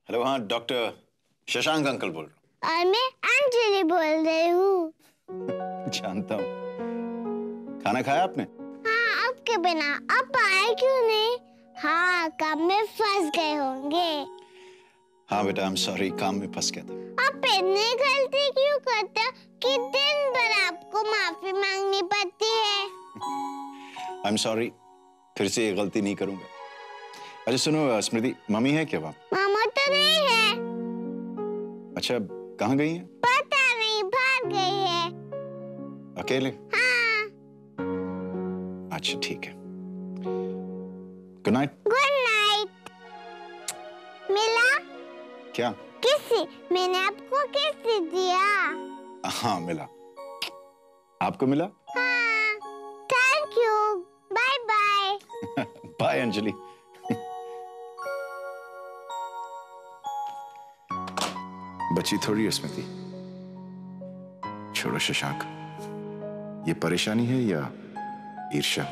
Hello, हाँ doctor Shashank uncle बोल रहा और मैं अंजलि बोल रही हूँ। हूँ। जानता हूँ। खाना खाया आपने? हाँ, आपके बिना आप आए क्यों नहीं? हाँ, काम में फंस गए होंगे। हाँ बेटा, आई एम सॉरी, काम में फंस गया था। आप इतनी गलती क्यों करते हो कि दिन भर आपको माफी मांगनी पड़ती है? आई एम सॉरी, फिर से ये गलती नहीं करूंगा। अच्छा सुनो स्मृति, मम्मी है क्या वहाँ? मामा तो नहीं है। अच्छा, कहाँ गई है? पता नहीं, भाग गई है। अकेले? हाँ। अच्छा ठीक है, गुड नाइट। Good night. मिला? क्या? किसी, मैंने आपको किसी दिया। हाँ मिला। आपको मिला? हाँ, thank you. Bye bye. Bye Anjali. बची थोड़ी है स्मृति। छोड़ो शशांक, ये परेशानी है या ईर्ष्या?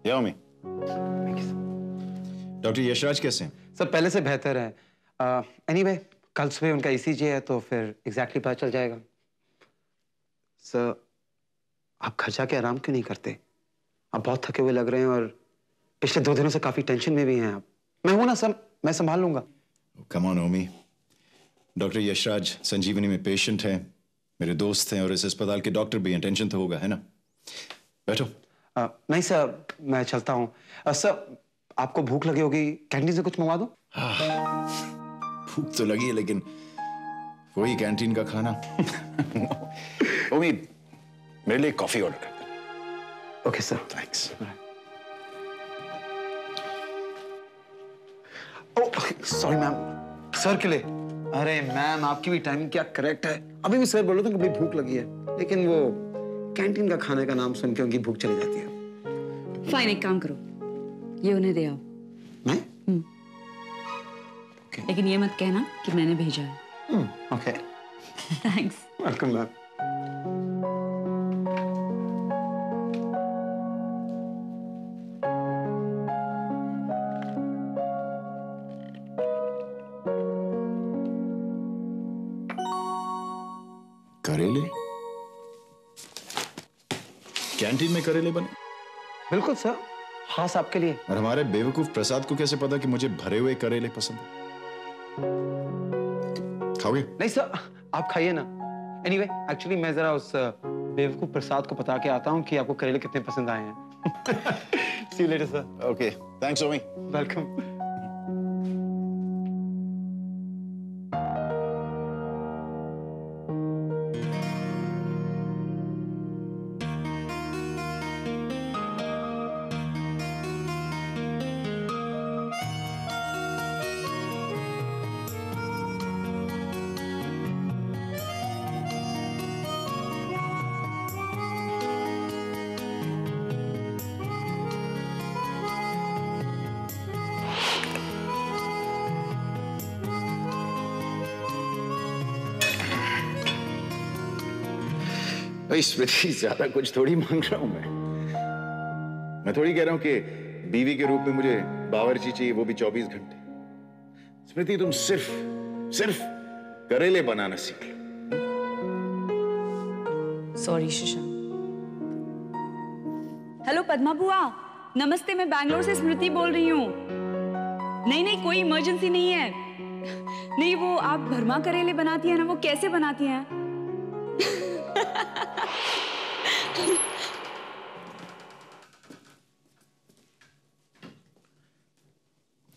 या मम्मी? डॉक्टर यशराज कैसे हैं? सब पहले से बेहतर है। एनीवे, कल सुबह उनका ईसीजी है तो फिर एग्जैक्टली पता चल जाएगा। सर, आप घर जाके आराम क्यों नहीं करते? आप बहुत थके हुए लग रहे हैं और पिछले 2 दिनों से काफी टेंशन में भी हैं आप। मैं हूं ना सर, मैं संभाल लूंगा। Come on Omi, doctor Yashraj Sanjeevani में पेशेंट हैं, मेरे दोस्त हैं और इस अस्पताल के डॉक्टर भी हैं, टेंशन तो होगा, है ना? बैठो। नहीं सर, मैं चलता हूँ। सर, आपको भूख लगी होगी, कैंटीन से कुछ मंगवा दूं? भूख तो लगी है लेकिन वही कैंटीन का खाना। ओमी, मेरे लिए कॉफी ऑर्डर कर दे। Okay sir. Thanks. Sorry ma'am, sir के लिए। अरे मैम, आपकी भी टाइमिंग क्या करेक्ट है। अभी भी सर बोल रहे थे कि बड़ी भूख लगी है, लेकिन वो कैंटीन का खाने का नाम सुन के उनकी भूख चली जाती है। फाइन, एक काम करो, ये उन्हें दे आओ। मैं? okay. लेकिन ये मत कहना कि मैंने भेजा है। ओके। थैंक्स। Welcome ma'am. करेले? कैंटीन में करेले बने? बिल्कुल सर, खास आपके लिए। और हमारे बेवकूफ प्रसाद को कैसे पता कि मुझे भरे हुए करेले पसंद है? खाओगे? नहीं सर, आप खाइए ना। एनीवे, एक्चुअली मैं जरा उस बेवकूफ प्रसाद को बता के आता हूँ कि आपको करेले कितने पसंद आए हैं। See you later, sir. Okay, thanks Omi. Welcome. भाई स्मृति, ज्यादा कुछ थोड़ी मांग रहा हूं मैं थोड़ी कह रहा हूं कि बीवी के रूप में मुझे बावर्ची चाहिए, वो भी 24 घंटे। स्मृति, तुम सिर्फ करेले बनाना सीख लो। सॉरी शशांक। हेलो पद्मा बुआ, नमस्ते, मैं बैंगलोर से स्मृति बोल रही हूँ। नहीं, कोई इमरजेंसी नहीं है। नहीं, वो आप भरमा करेले बनाती है ना, वो कैसे बनाती हैं?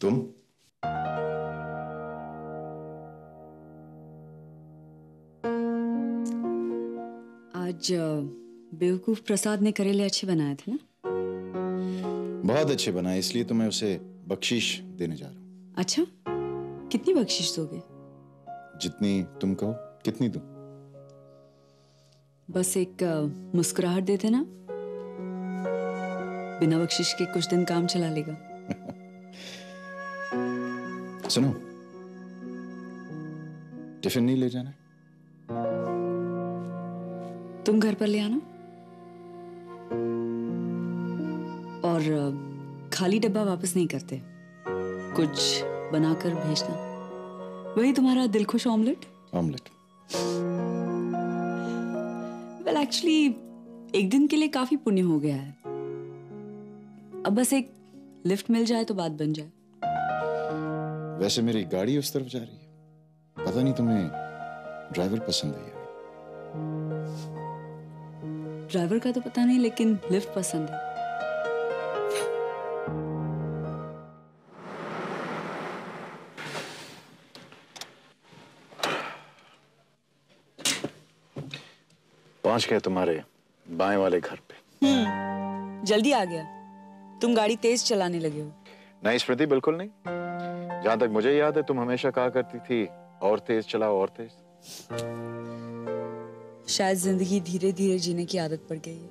तुम? आज बेवकूफ प्रसाद ने करेले अच्छे बनाए थे ना? बहुत अच्छे बनाए, इसलिए तो मैं उसे बख्शीश देने जा रहा हूं। अच्छा, कितनी बख्शीश दोगे? जितनी तुम कहो। कितनी दूं? बस एक मुस्कुराहट दे देना, बिना बख्शिश के कुछ दिन काम चला लेगा। सुनो, टिफिन नहीं ले जाना? तुम घर पर ले आना और खाली डब्बा वापस नहीं करते, कुछ बनाकर भेजना। वही तुम्हारा Dilkhush omelette. Omelette. Well actually एक दिन के लिए काफी पुण्य हो गया है। अब बस एक लिफ्ट मिल जाए तो बात बन जाए। वैसे मेरी गाड़ी उस तरफ जा रही है, पता नहीं तुम्हें ड्राइवर पसंद है या नहीं? ड्राइवर का तो पता नहीं, लेकिन लिफ्ट पसंद है। पहुंच गए तुम्हारे बाएं वाले घर पे। जल्दी आ गया। तुम गाड़ी तेज चलाने लगे हो। नहीं स्मृति, बिल्कुल नहीं। जहां तक मुझे याद है तुम हमेशा कहा करती थी और तेज चलाओ और तेज। शायद जिंदगी धीरे धीरे जीने की आदत पड़ गई है।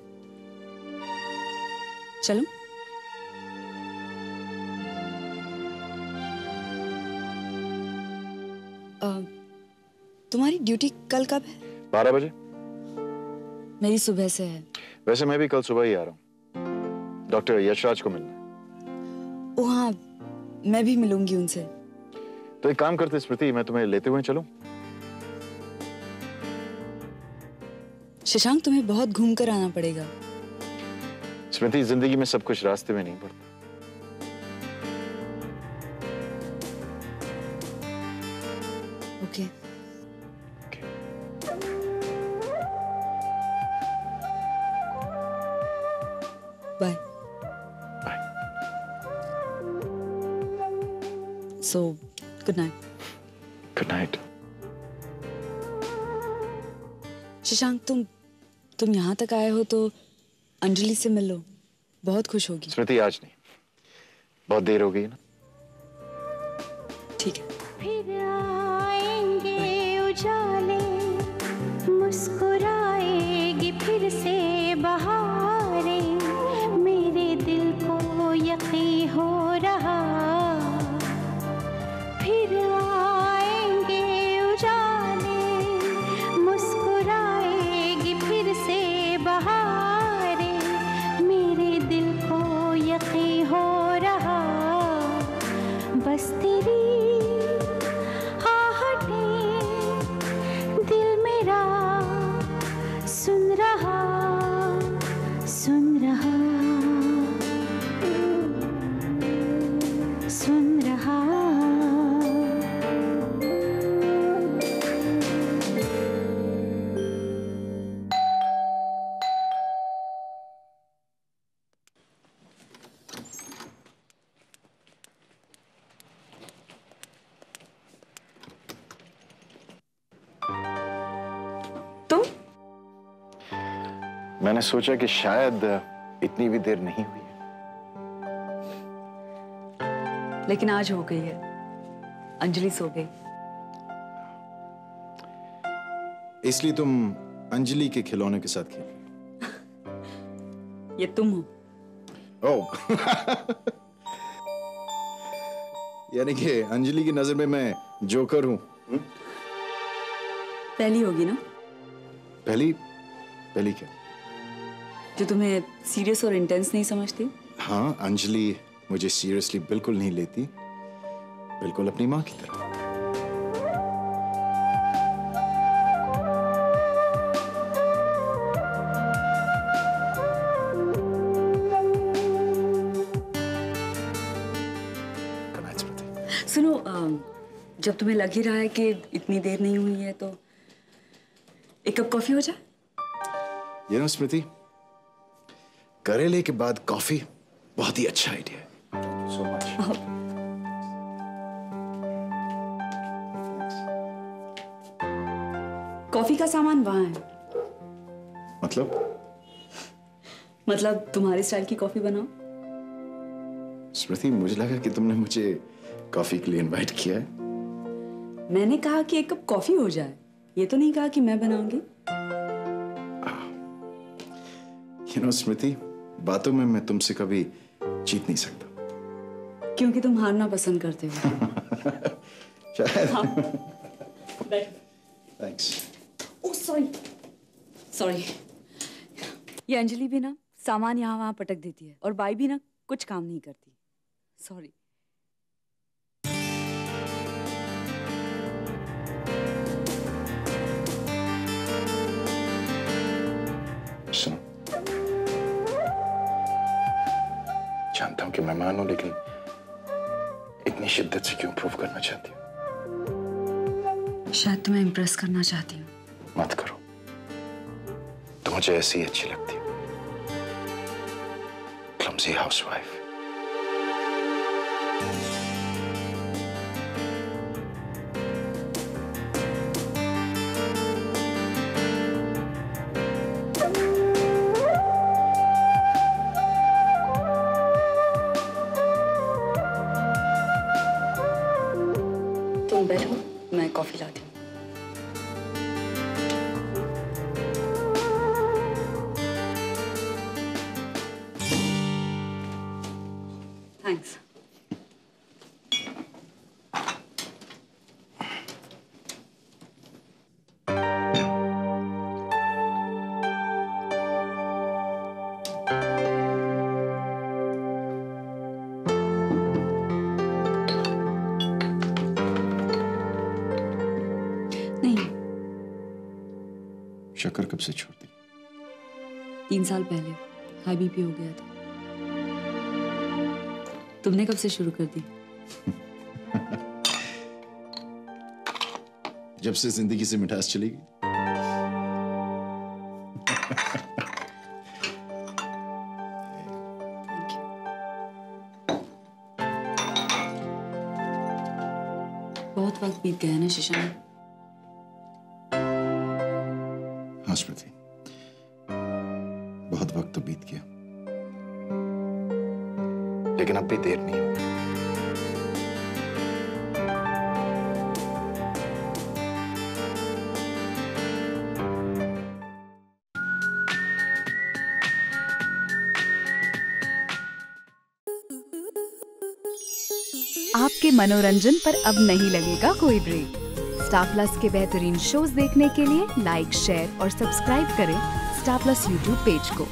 चलो। तुम्हारी ड्यूटी कल कब है? 12 बजे। मेरी सुबह से है। वैसे मैं भी कल सुबह ही आ रहा हूँ, डॉक्टर यशराज को मिलना है। ओ हाँ, मैं भी मिलूंगी उनसे। तो एक काम करते स्मृति, मैं तुम्हें लेते हुए चलूं? शशांक, तुम्हें बहुत घूम कर आना पड़ेगा। स्मृति, जिंदगी में सब कुछ रास्ते में नहीं पड़ता। Okay. Bye. Bye. So good night. Good night. Shashank, तुम यहाँ तक आए हो तो अंजलि से मिल लो, बहुत खुश होगी। स्मृति, आज नहीं, बहुत देर हो गई ना। ठीक है। फिर आएंगे उजाले, मुस्कुराएगी फिर से बहारें, मेरे दिल को यकीन हो रहा। फिर आएंगे उजाले, मुस्कुराएगी फिर से बहारें, मेरे दिल को यकीन हो रहा। बस तेरी दिल मेरा सुन रहा, सुन रहा, सुन रहा। मैंने सोचा कि शायद इतनी भी देर नहीं हुई है। लेकिन आज हो गई है। अंजलि सो गई। इसलिए तुम अंजलि के खिलौने के साथ खेल? ये तुम हो। ओह। यानी कि अंजलि की नजर में मैं जोकर हूं। पहली होगी ना? पहली? पहली क्या? जो तुम्हें सीरियस और इंटेंस नहीं समझती? हाँ, अंजलि मुझे सीरियसली बिल्कुल नहीं लेती, बिल्कुल अपनी माँ की तरह। सुनो, जब तुम्हें लग ही रहा है कि इतनी देर नहीं हुई है तो एक कप कॉफी हो जाए? ये ना स्मृति, करेले के बाद कॉफी बहुत ही अच्छा आइडिया है। So much. कॉफी का सामान वहां है। मतलब तुम्हारे स्टाइल की कॉफी बनाओ। स्मृति, मुझे लगा कि तुमने मुझे कॉफी के लिए इनवाइट किया है। मैंने कहा कि एक कप कॉफी हो जाए, ये तो नहीं कहा कि मैं बनाऊंगी। स्मृति, बातों में मैं तुमसे कभी जीत नहीं सकता। क्योंकि तुम हारना पसंद करते हो। शायद। हाँ। थैंक्स। Oh sorry. ये अंजलि भी ना सामान यहाँ वहां पटक देती है और बाई भी ना कुछ काम नहीं करती। सॉरी। जानता हूं कि मेहमान हूं, लेकिन इतनी शिद्दत से क्यों प्रूव करना चाहती हो? शायद तुम्हें इम्प्रेस करना चाहती हूँ। मत करो, तो मुझे ऐसी ही अच्छी लगती है, क्लमजी हाउसवाइफ। तुम बैठो, मैं कॉफी लाती हूँ। थैंक्स। नहीं, शक्कर कब से छोड़ दी? 3 साल पहले हाई बीपी हो गया था। तुमने कब से शुरू कर दी? जब से जिंदगी से मिठास चली गई। Thank you. बहुत वक्त बीत गया है ना शीशान। हाँ स्मृति, बहुत वक्त तो बीत गया, लेकिन अब भी देर नहीं हुई। आपके मनोरंजन पर अब नहीं लगेगा कोई ब्रेक। स्टार प्लस के बेहतरीन शोज देखने के लिए लाइक, शेयर और सब्सक्राइब करें स्टार प्लस यूट्यूब पेज को।